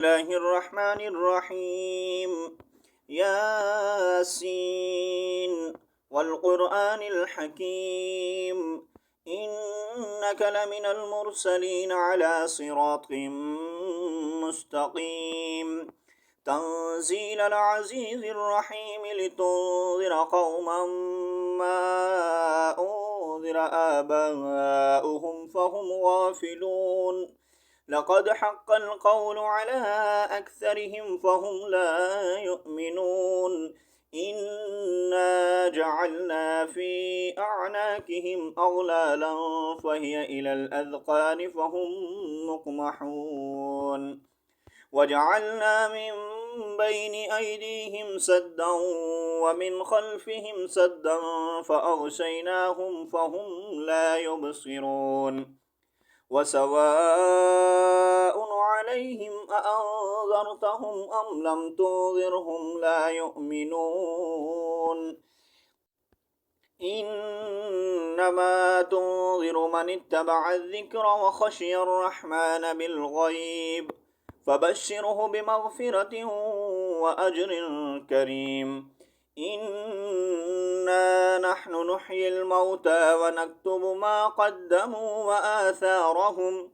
الله الرحمن الرحيم. ياسين والقرآن الحكيم، إنك لمن المرسلين على صراط مستقيم. تنزيل العزيز الرحيم لتنذر قوما ما أنذر آباؤهم فهم غافلون. لقد حق القول على أكثرهم فهم لا يؤمنون. إنا جعلنا في أعناقهم أغلالا فهي إلى الأذقان فهم مقمحون. وجعلنا من بين أيديهم سدا ومن خلفهم سدا فأغشيناهم فهم لا يبصرون. وسواء عليهم أأنذرتهم أم لم تنذرهم لا يؤمنون. إنما تنذر من اتبع الذكر وخشي الرحمن بالغيب، فبشره بمغفرة وأجر كريم. إنا نحن نحيي الموتى ونكتب ما قدموا وآثارهم،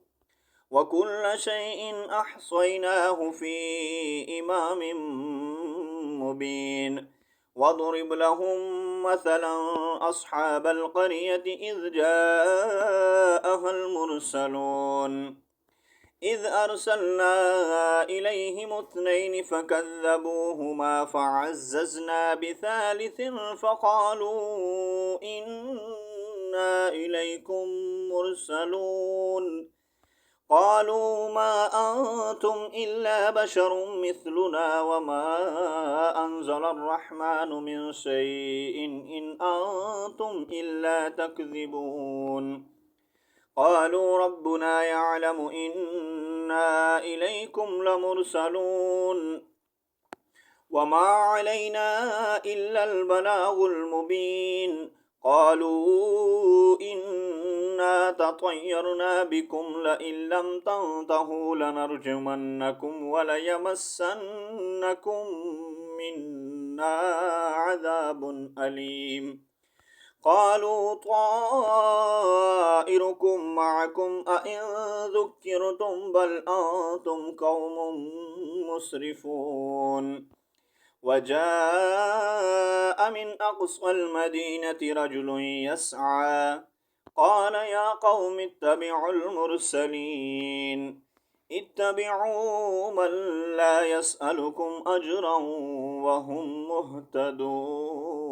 وكل شيء أحصيناه في إمام مبين. واضرب لهم مثلا أصحاب القرية إذ جاءها المرسلون، إذ أرسلنا إليهم اثنين فكذبوهما فعززنا بثالث فقالوا إنا إليكم مرسلون. قالوا ما أنتم إلا بشر مثلنا وما أنزل الرحمن من شيء إن أنتم إلا تكذبون. قالوا ربنا يعلم إنا إليكم لمرسلون وما علينا إلا البلاغ المبين. قالوا إنا تطيرنا بكم لئن لم تنتهوا لنرجمنكم وليمسنكم منا عذاب أليم. قالوا طائركم معكم أئن ذكرتم بل أنتم قوم مسرفون. وجاء من أقصى المدينة رجل يسعى قال يا قوم اتبعوا المرسلين، اتبعوا من لا يسألكم أجرا وهم مهتدون.